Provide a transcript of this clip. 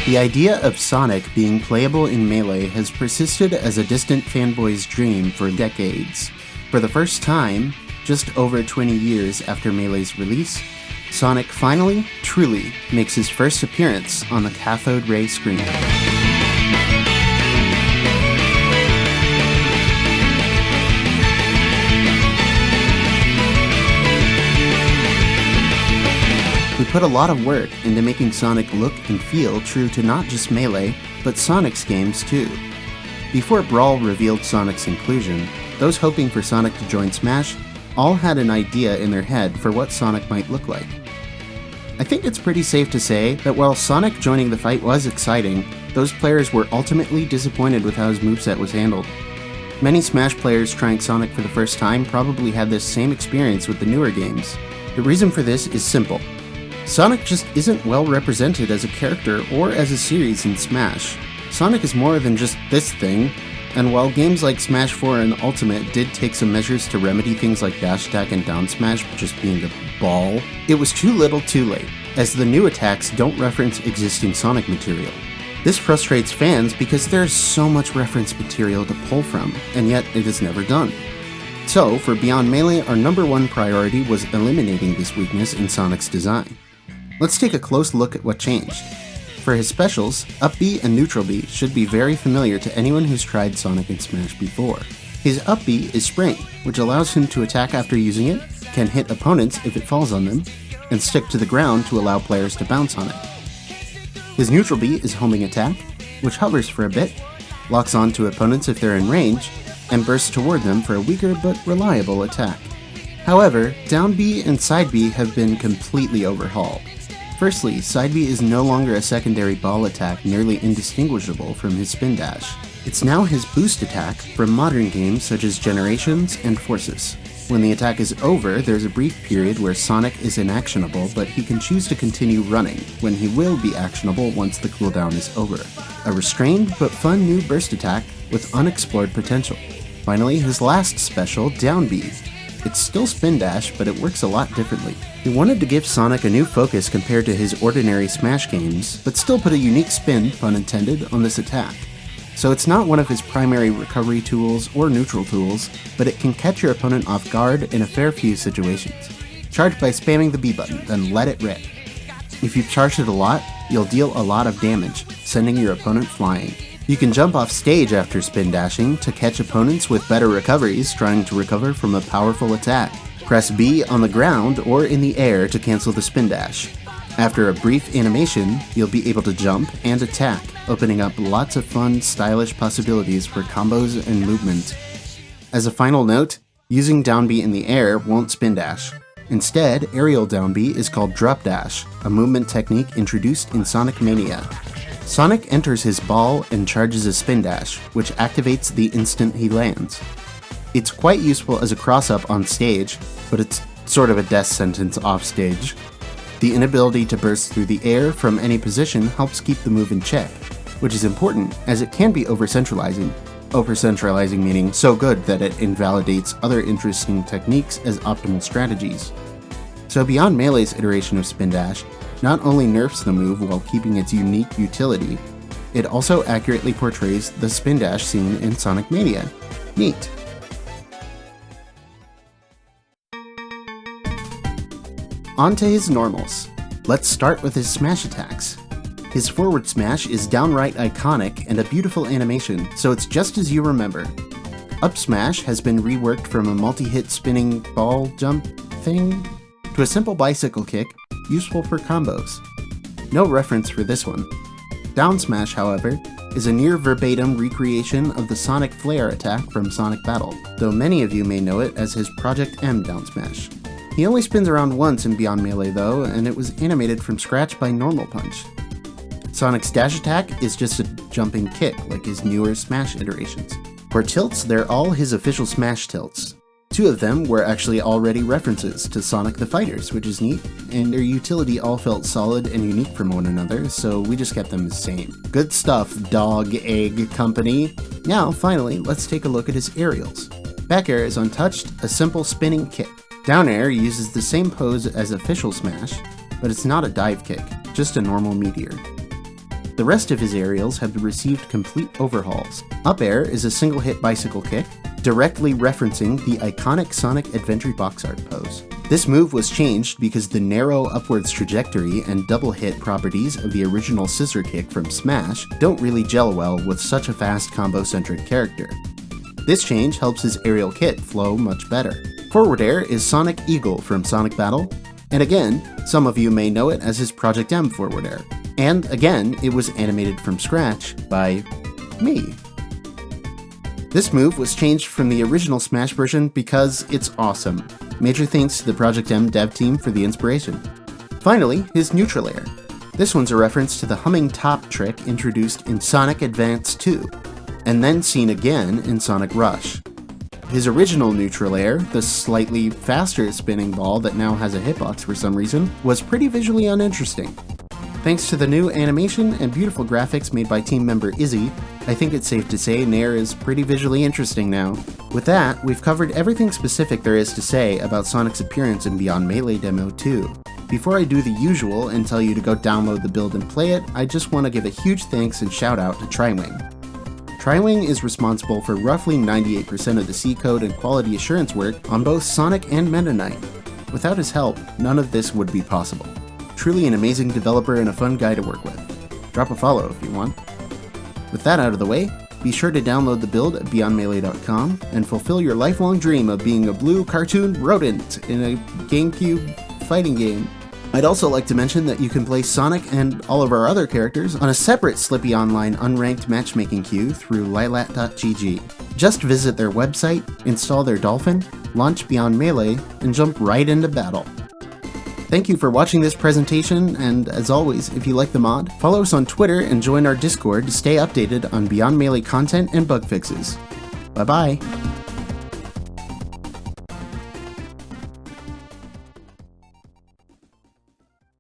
The idea of Sonic being playable in Melee has persisted as a distant fanboy's dream for decades. For the first time, just over 20 years after Melee's release, Sonic finally, truly, makes his first appearance on the cathode ray screen. We put a lot of work into making Sonic look and feel true to not just Melee, but Sonic's games too. Before Brawl revealed Sonic's inclusion, those hoping for Sonic to join Smash all had an idea in their head for what Sonic might look like. I think it's pretty safe to say that while Sonic joining the fight was exciting, those players were ultimately disappointed with how his moveset was handled. Many Smash players trying Sonic for the first time probably had this same experience with the newer games. The reason for this is simple. Sonic just isn't well represented as a character or as a series in Smash. Sonic is more than just this thing, and while games like Smash 4 and Ultimate did take some measures to remedy things like dash attack and down smash just being a ball, it was too little too late, as the new attacks don't reference existing Sonic material. This frustrates fans because there's so much reference material to pull from, and yet it is never done. So, for Beyond Melee, our number one priority was eliminating this weakness in Sonic's design. Let's take a close look at what changed. For his specials, Up B and Neutral B should be very familiar to anyone who's tried Sonic and Smash before. His Up B is Spring, which allows him to attack after using it, can hit opponents if it falls on them, and stick to the ground to allow players to bounce on it. His Neutral B is Homing Attack, which hovers for a bit, locks on to opponents if they're in range, and bursts toward them for a weaker but reliable attack. However, Down B and Side B have been completely overhauled. Firstly, Side B is no longer a secondary ball attack nearly indistinguishable from his spin dash. It's now his boost attack from modern games such as Generations and Forces. When the attack is over, there's a brief period where Sonic is inactionable, but he can choose to continue running, when he will be actionable once the cooldown is over. A restrained but fun new burst attack with unexplored potential. Finally, his last special, Down B. It's still spin dash, but it works a lot differently. He wanted to give Sonic a new focus compared to his ordinary Smash games, but still put a unique spin, pun intended, on this attack. So it's not one of his primary recovery tools or neutral tools, but it can catch your opponent off guard in a fair few situations. Charge by spamming the B button, then let it rip. If you've charged it a lot, you'll deal a lot of damage, sending your opponent flying. You can jump off stage after spin dashing to catch opponents with better recoveries trying to recover from a powerful attack. Press B on the ground or in the air to cancel the spin dash. After a brief animation, you'll be able to jump and attack, opening up lots of fun, stylish possibilities for combos and movement. As a final note, using Down B in the air won't spin dash. Instead, aerial Down B is called Drop Dash, a movement technique introduced in Sonic Mania. Sonic enters his ball and charges a spin dash, which activates the instant he lands. It's quite useful as a cross-up on stage, but it's sort of a death sentence off stage. The inability to burst through the air from any position helps keep the move in check, which is important as it can be over-centralizing. Over-centralizing meaning so good that it invalidates other interesting techniques as optimal strategies. So Beyond Melee's iteration of spin dash not only nerfs the move while keeping its unique utility, it also accurately portrays the spin dash scene in Sonic Mania. Neat. On to his normals. Let's start with his smash attacks. His forward smash is downright iconic and a beautiful animation, so it's just as you remember. Up smash has been reworked from a multi-hit spinning ball jump thing to a simple bicycle kick, useful for combos. No reference for this one. Down smash, however, is a near verbatim recreation of the Sonic Flare attack from Sonic Battle, though many of you may know it as his Project M down smash. He only spins around once in Beyond Melee though, and it was animated from scratch by Normal Punch. Sonic's dash attack is just a jumping kick like his newer Smash iterations. For tilts, they're all his official Smash tilts. Two of them were actually already references to Sonic the Fighters, which is neat, and their utility all felt solid and unique from one another, so we just kept them the same. Good stuff, Dog Egg Company! Now, finally, let's take a look at his aerials. Back air is untouched, a simple spinning kick. Down air uses the same pose as official Smash, but it's not a dive kick, just a normal meteor. The rest of his aerials have received complete overhauls. Up air is a single-hit bicycle kick, directly referencing the iconic Sonic Adventure box art pose. This move was changed because the narrow upwards trajectory and double-hit properties of the original scissor kick from Smash don't really gel well with such a fast combo-centric character. This change helps his aerial kit flow much better. Forward air is Sonic Eagle from Sonic Battle, and again, some of you may know it as his Project M forward air. And again, it was animated from scratch by me. This move was changed from the original Smash version because it's awesome. Major thanks to the Project M dev team for the inspiration. Finally, his neutral air. This one's a reference to the humming top trick introduced in Sonic Advance 2, and then seen again in Sonic Rush. His original neutral air, the slightly faster spinning ball that now has a hitbox for some reason, was pretty visually uninteresting. Thanks to the new animation and beautiful graphics made by team member Izzy, I think it's safe to say Nair is pretty visually interesting now. With that, we've covered everything specific there is to say about Sonic's appearance in Beyond Melee Demo 2. Before I do the usual and tell you to go download the build and play it, I just want to give a huge thanks and shout out to Triwing. Triwing is responsible for roughly 98% of the C code and quality assurance work on both Sonic and Meta Knight. Without his help, none of this would be possible. Truly an amazing developer and a fun guy to work with. Drop a follow if you want. With that out of the way, be sure to download the build at beyondmelee.com and fulfill your lifelong dream of being a blue cartoon rodent in a GameCube fighting game. I'd also like to mention that you can play Sonic and all of our other characters on a separate Slippy Online unranked matchmaking queue through lilat.gg. Just visit their website, install their Dolphin, launch Beyond Melee, and jump right into battle. Thank you for watching this presentation, and as always, if you like the mod, follow us on Twitter and join our Discord to stay updated on Beyond Melee content and bug fixes. Bye bye!